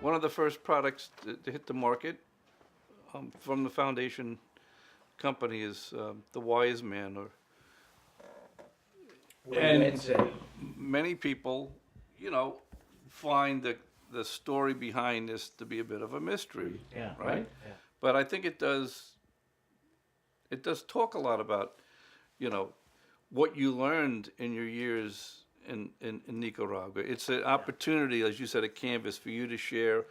one of the first products to hit the market from the Foundation Company is the Wise Man, and many people, find the story behind this to be a bit of a mystery, right? Yeah. But I think it does talk a lot about, what you learned in your years in Nicaragua. It's an opportunity, as you said, a canvas for you to share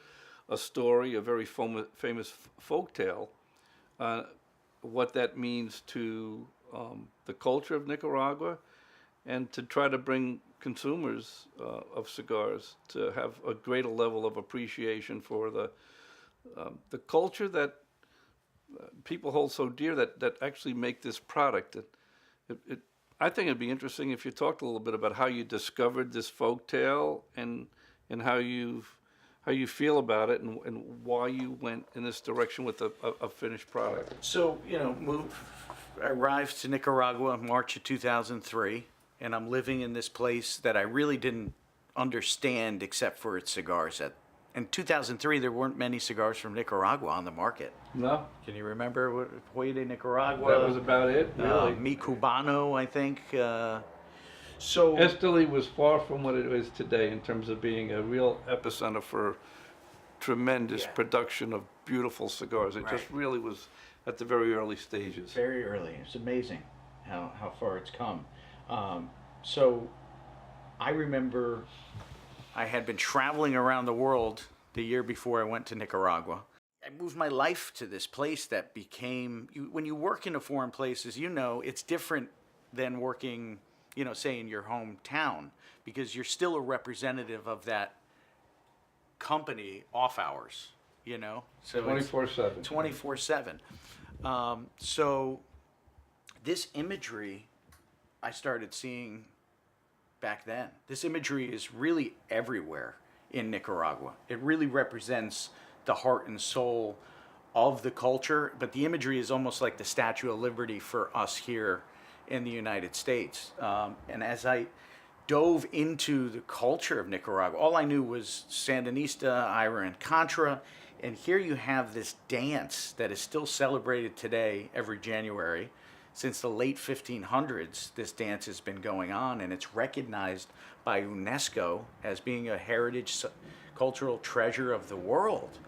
a story, a very famous folktale, what that means to the culture of Nicaragua, and to try to bring consumers of cigars to have a greater level of appreciation for the culture that people hold so dear, that actually make this product. I think it'd be interesting if you talked a little bit about how you discovered this folktale and how you feel about it, and why you went in this direction with a finished product. So, I arrived to Nicaragua in March of 2003, and I'm living in this place that I really didn't understand except for its cigars. In 2003, there weren't many cigars from Nicaragua on the market. No? Can you remember Hoy de Nicaragua? That was about it, really. Mi Cubano, I think. Esteli was far from what it is today in terms of being a real epicenter for tremendous production of beautiful cigars. It just really was at the very early stages. Very early. It's amazing how far it's come. So I remember I had been traveling around the world the year before I went to Nicaragua. I moved my life to this place that became, when you work in a foreign place, as it's different than working, say in your hometown, because you're still a representative of that company off hours, So 24/7. 24/7. So this imagery I started seeing back then. This imagery is really everywhere in Nicaragua. It really represents the heart and soul of the culture, but the imagery is almost like the Statue of Liberty for us here in the United States. And as I dove into the culture of Nicaragua, all I knew was Sandinista, Ira and Contra, and here you have this dance that is still celebrated today every January. Since the late 1500s, this dance has been going on, and it's recognized by UNESCO as being a heritage cultural treasure of the world.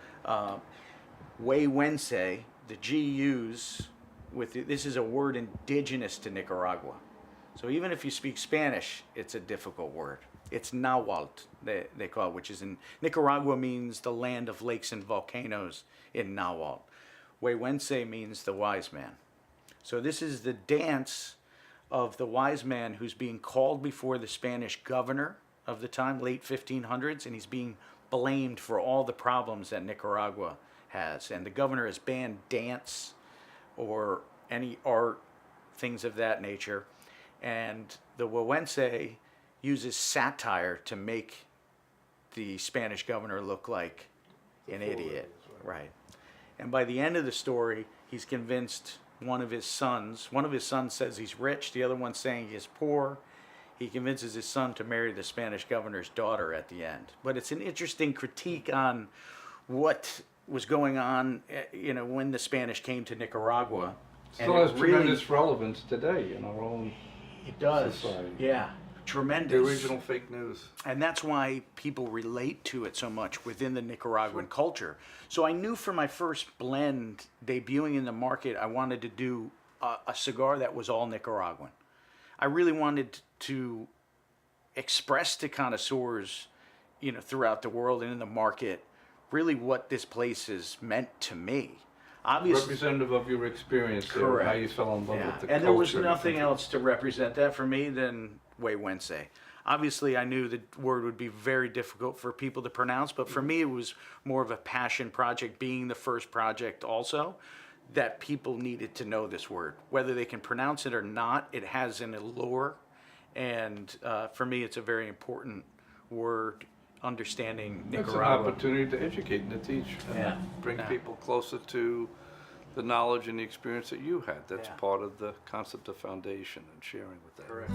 Huehuense, the GUs, this is a word indigenous to Nicaragua. So even if you speak Spanish, it's a difficult word. It's Nahuatl, they call it, which is in Nicaragua means the land of lakes and volcanoes in Nahuatl. Huehuense means the wise man. So this is the dance of the wise man who's being called before the Spanish governor of the time, late 1500s, and he's being blamed for all the problems that Nicaragua has. And the governor has banned dance or any art, things of that nature. And the Huehuense uses satire to make the Spanish governor look like an idiot. Right. And by the end of the story, he's convinced one of his sons says he's rich, the other one's saying he's poor. He convinces his son to marry the Spanish governor's daughter at the end. But it's an interesting critique on what was going on, when the Spanish came to Nicaragua. Still has tremendous relevance today in our own society. Yeah, tremendous. The original fake news. And that's why people relate to it so much within the Nicaraguan culture. So I knew for my first blend debuting in the market, I wanted to do a cigar that was all Nicaraguan. I really wanted to express to connoisseurs, throughout the world and in the market, really what this place has meant to me. Obviously, representative of your experience there, correct. How you fell in love with the culture. And there was nothing else to represent that for me than Huehuense. Obviously, I knew the word would be very difficult for people to pronounce, but for me, it was more of a passion project, being the first project also, that people needed to know this word. Whether they can pronounce it or not, it has an allure, and for me, it's a very important word, understanding Nicaragua. It's an opportunity to educate and to teach, and bring people closer to the knowledge and the experience that you had. That's part of the concept of foundation and sharing with that. Correct.